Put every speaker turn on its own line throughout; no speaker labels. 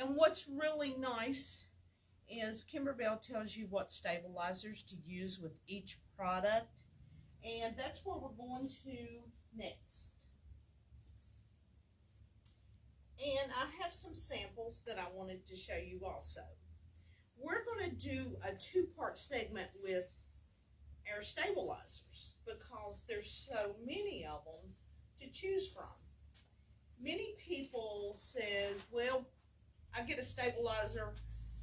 And what's really nice is Kimberbell tells you what stabilizers to use with each product. And that's where we're going to next. And I have some samples that I wanted to show you also. We're going to do a two-part segment with our stabilizers because there's so many of them to choose from. Many people says, well, I get a stabilizer,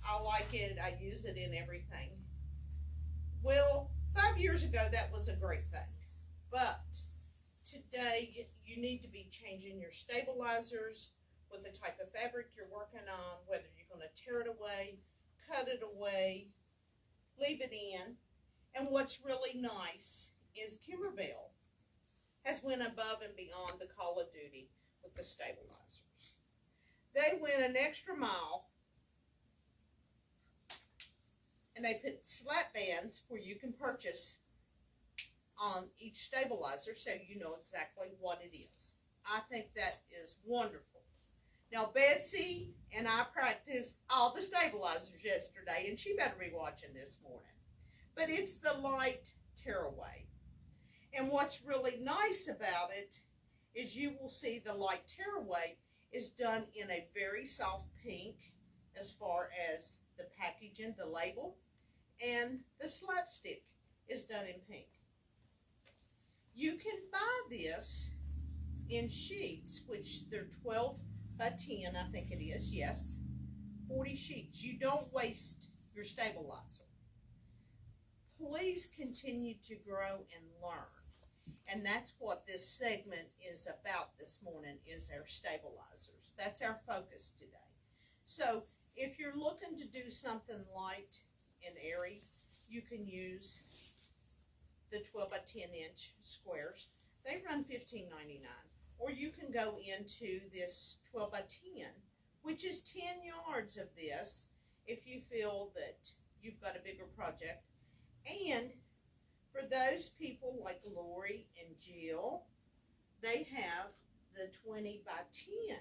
I like it, I use it in everything. Well, 5 years ago that was a great thing, but today you need to be changing your stabilizers with the type of fabric you're working on, whether you're going to tear it away, cut it away, leave it in. And what's really nice is Kimberbell has went above and beyond the call of duty with the stabilizers. They went an extra mile and they put slat bands where you can purchase on each stabilizer so you know exactly what it is. I think that is wonderful. Now Betsy and I practiced all the stabilizers yesterday and she better be watching this morning. But it's the light tearaway. And what's really nice about it is you will see the light tearaway is done in a very soft pink as far as the packaging, the label, and the slapstick is done in pink. You can buy this in sheets, which they're 12 by 10, I think it is, yes, 40 sheets. You don't waste your stabilizer. Please continue to grow and learn. And that's what this segment is about this morning, is our stabilizers. That's our focus today. So if you're looking to do something light and airy, you can use the 12 by 10 inch squares. They run $15.99. Or you can go into this 12 by 10, which is 10 yards of this if you feel that you've got a bigger project. And for those people like Lori and Jill, they have the 20 by 10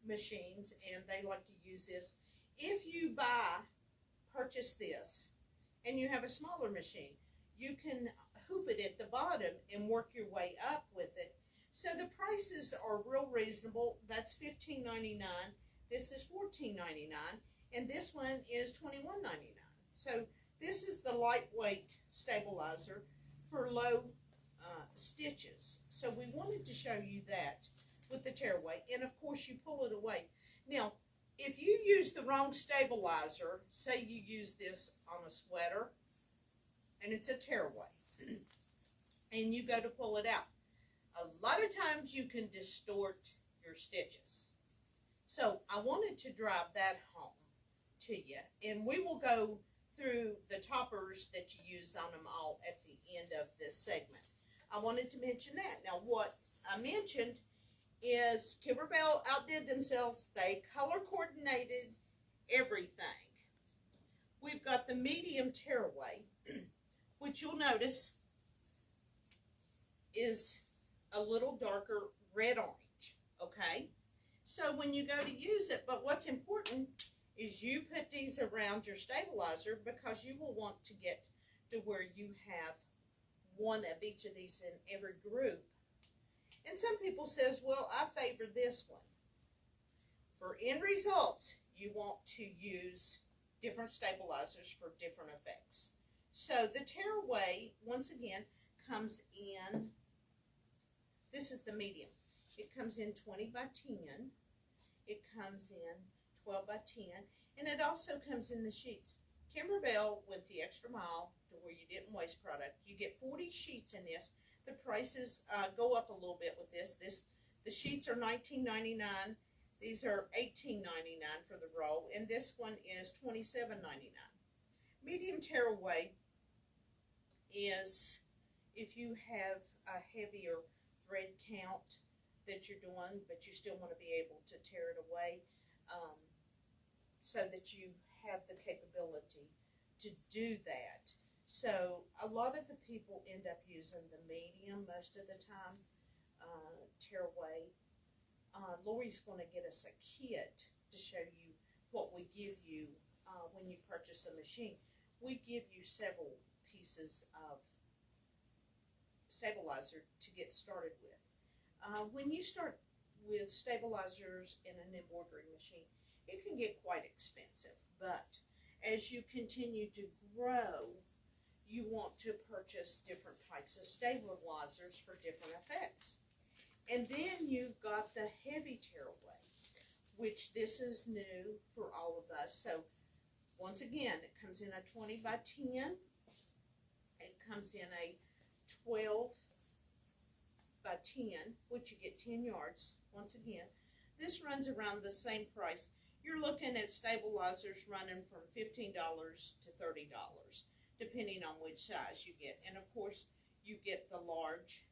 machines and they like to use this. If you purchase this and you have a smaller machine, you can hoop it at the bottom and work your way up with it. So the prices are real reasonable. That's $15.99. This is $14.99. And this one is $21.99. So this is the lightweight stabilizer for low stitches. So we wanted to show you that with the tearaway. And of course you pull it away. Now, if you use the wrong stabilizer, say you use this on a sweater and it's a tearaway, and you go to pull it out, a lot of times you can distort your stitches. So I wanted to drive that home to you. And we will go through the toppers that you use on them all at the end of this segment. I wanted to mention that. Now what I mentioned is Kimberbell outdid themselves. They color coordinated everything. We've got the medium tearaway, which you'll notice is a little darker red-orange, okay? So when you go to use it, but what's important is you put these around your stabilizer because you will want to get to where you have one of each of these in every group. And some people says, well, I favor this one. For end results, you want to use different stabilizers for different effects. So the tearaway, once again, comes in, this is the medium. It comes in 20 by 10. It comes in 12 by 10. And it also comes in the sheets. Kimberbell went the extra mile to where you didn't waste product. You get 40 sheets in this. The prices go up a little bit with this. The sheets are $19.99. These are $18.99 for the roll. And this one is $27.99. Medium tearaway is if you have a heavier thread count that you're doing, but you still want to be able to tear it away, so that you have the capability to do that. So a lot of the people end up using the medium most of the time, tearaway. Lori's going to get us a kit to show you give you, when you purchase a machine, we give you several pieces of stabilizer to get started with. When you start with stabilizers in an embroidery machine, it can get quite expensive, but as you continue to grow, you want to purchase different types of stabilizers for different effects. And then you've got the heavy tearaway, which this is new for all of us. So once again, it comes in a 20 by 10. It comes in a 12 by 10, which you get 10 yards. Once again, this runs around the same price. You're looking at stabilizers running from $15 to $30, depending on which size you get. And of course, you get the large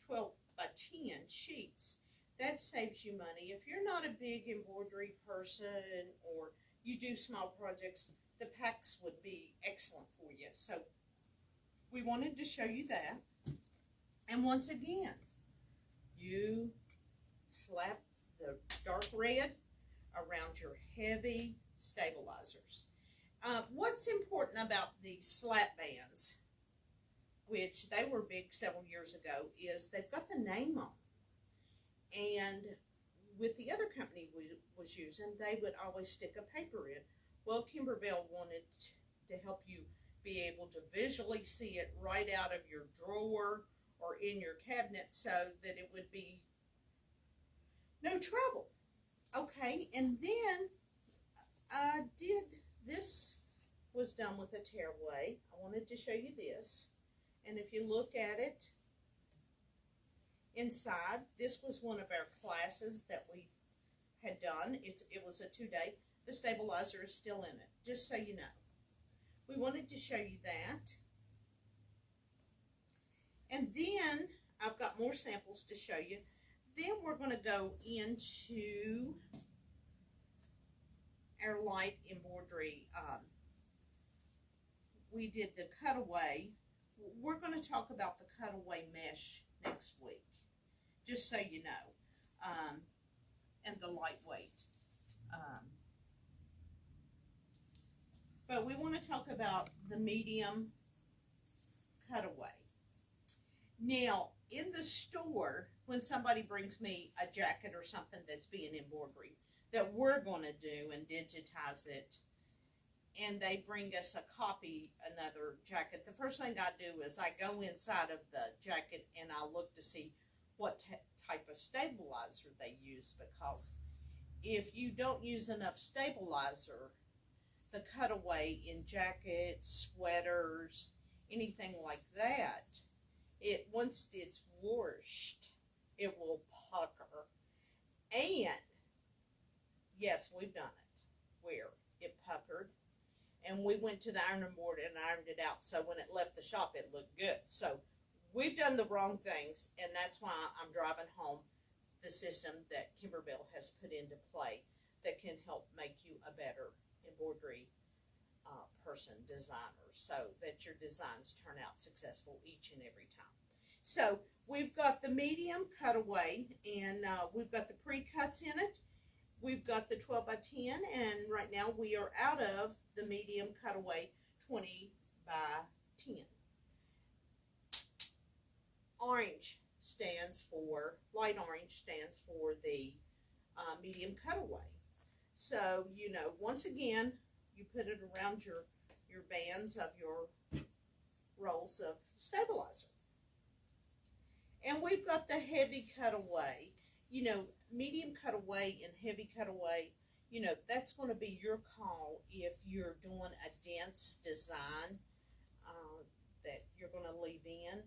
12 by 10 sheets. That saves you money. If you're not a big embroidery person or you do small projects, the packs would be excellent for you. So we wanted to show you that. And once again, you slap the dark red around your heavy stabilizers. What's important about these slat bands, which they were big several years ago, is they've got the name on them. And with the other company we was using, they would always stick a paper in. Well, Kimberbell wanted to help you be able to visually see it right out of your drawer or in your cabinet so that it would be no trouble. Okay, and then this was done with a tearaway. I wanted to show you this. And if you look at it inside, this was one of our classes that we had done. It was a 2-day. The stabilizer is still in it, just so you know. We wanted to show you that. And then I've got more samples to show you. Then we're going to go into our light embroidery. We did the cutaway. We're going to talk about the cutaway mesh next week, just so you know, and the lightweight. But we want to talk about the medium cutaway. Now, in the store, when somebody brings me a jacket or something that's being embroidered, that we're going to do and digitize it, and they bring us a copy, another jacket, the first thing I do is I go inside of the jacket and I look to see what type of stabilizer they use, because if you don't use enough stabilizer, the cutaway in jackets, sweaters, anything like that, once it's washed, it will pucker. And yes, we've done it where it puckered, and we went to the ironing board and ironed it out, so when it left the shop it looked good. So we've done the wrong things, and that's why I'm driving home the system that Kimberbell has put into play that can help make you a better embroidery person, designer, so that your designs turn out successful each and every time. So we've got the medium cutaway, and we've got the pre-cuts in it. We've got the 12 by 10, and right now we are out of the medium cutaway 20 by 10. Orange stands for, light orange stands for the medium cutaway. So, you know, once again, you put it around your bands of your rolls of stabilizer. And we've got the heavy cutaway. You know, medium cutaway and heavy cutaway, you know, that's going to be your call if you're doing a dense design that you're going to leave in.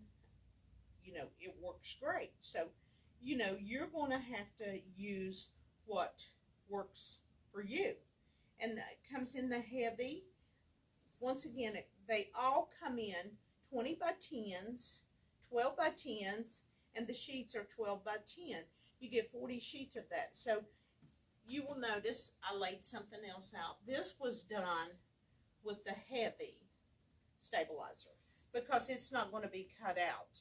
You know, it works great. So, you know, you're going to have to use what works for you. And it comes in the heavy. Once again, they all come in 20 by 10s, 12 by 10s, and the sheets are 12 by 10. You get 40 sheets of that. So you will notice I laid something else out. This was done with the heavy stabilizer because it's not going to be cut out.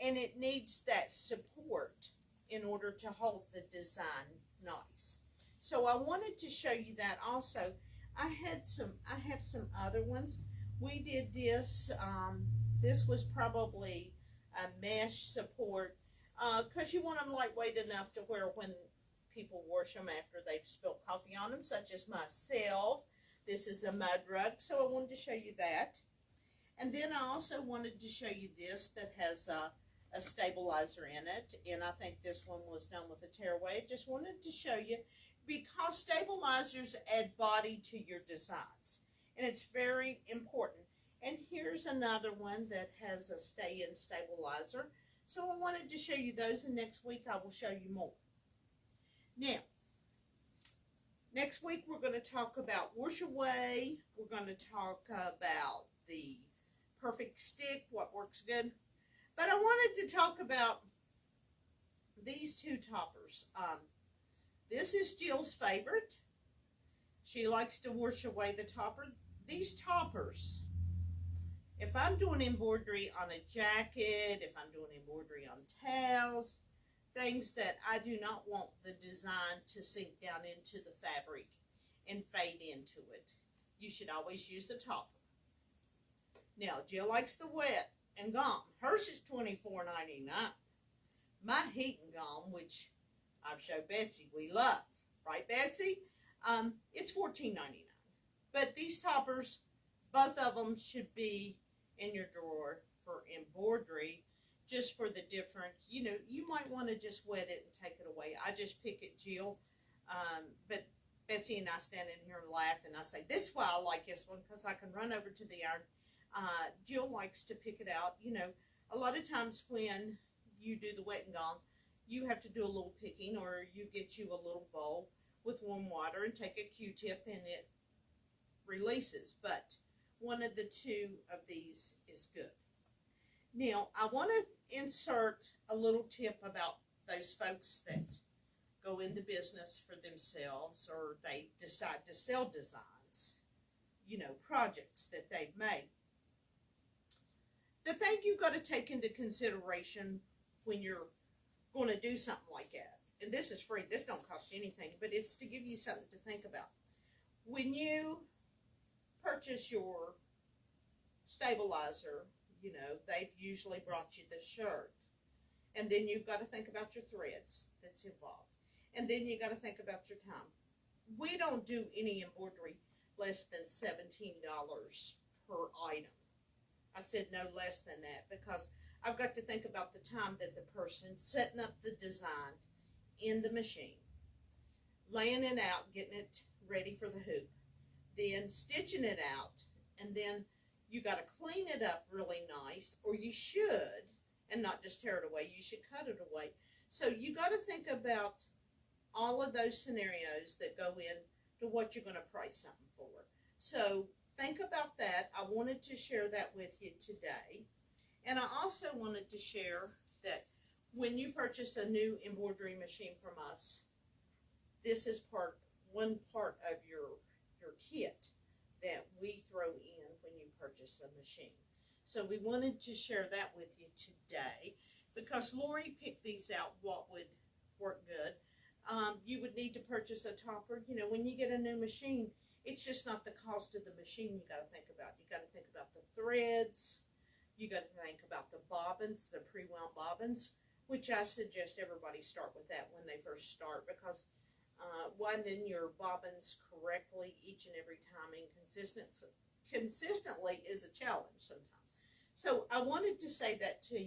And it needs that support in order to hold the design nice. So So I wanted to show you that also. I have some other ones. We did this, this was probably a mesh support, because you want them lightweight enough to where when people wash them after they've spilled coffee on them, such as myself. This is a mud rug, so I wanted to show you that. And then I also wanted to show you this that has a stabilizer in it, and I think this one was done with a tearaway. I just wanted to show you because stabilizers add body to your designs, and it's very important. And here's another one that has a stay-in stabilizer. So I wanted to show you those, and next week I will show you more. Now, next week we're going to talk about wash away. We're going to talk about the perfect stick, what works good. But I wanted to talk about these two toppers. This is Jill's favorite. She likes to wash away the topper. These toppers, if I'm doing embroidery on a jacket, if I'm doing embroidery on towels, things that I do not want the design to sink down into the fabric and fade into it, you should always use the topper. Now, Jill likes the wet and gum. Hers is $24.99. My heat and gum, which I've showed Betsy we love, right, Betsy? It's $14.99. But these toppers, both of them should be in your drawer for embroidery, just for the different, you know, you might want to just wet it and take it away. I just pick it, Jill. But Betsy and I stand in here and laugh, and I say, this is why I like this one, because I can run over to the iron. Jill likes to pick it out. You know, a lot of times when you do the wet and gone, you have to do a little picking, or you get you a little bowl with warm water and take a Q-tip and it releases. But one of the two of these is good. Now, I want to insert a little tip about those folks that go into business for themselves, or they decide to sell designs, you know, projects that they've made. The thing you've got to take into consideration when you're going to do something like that, and this is free, this don't cost you anything, but it's to give you something to think about. When you purchase your stabilizer, you know, they've usually brought you the shirt, and then you've got to think about your threads that's involved, and then you got to think about your time. We don't do any embroidery less than $17 per item. I said no less than that, because I've got to think about the time that the person setting up the design in the machine, laying it out, getting it ready for the hoop, then stitching it out, and then you got to clean it up really nice, or you should, and not just tear it away, you should cut it away. So you got to think about all of those scenarios that go in to what you're going to price something for. So think about that. I wanted to share that with you today. And I also wanted to share that when you purchase a new embroidery machine from us, this is one part of your kit that we throw in when you purchase a machine. So we wanted to share that with you today, because Lori picked these out what would work good. You would need to purchase a topper. You know, when you get a new machine, it's just not the cost of the machine you got to think about. You got to think about the threads. You got to think about the bobbins, the pre-wound bobbins, which I suggest everybody start with that when they first start, because winding your bobbins correctly each and every time and consistently is a challenge sometimes. So I wanted to say that to you.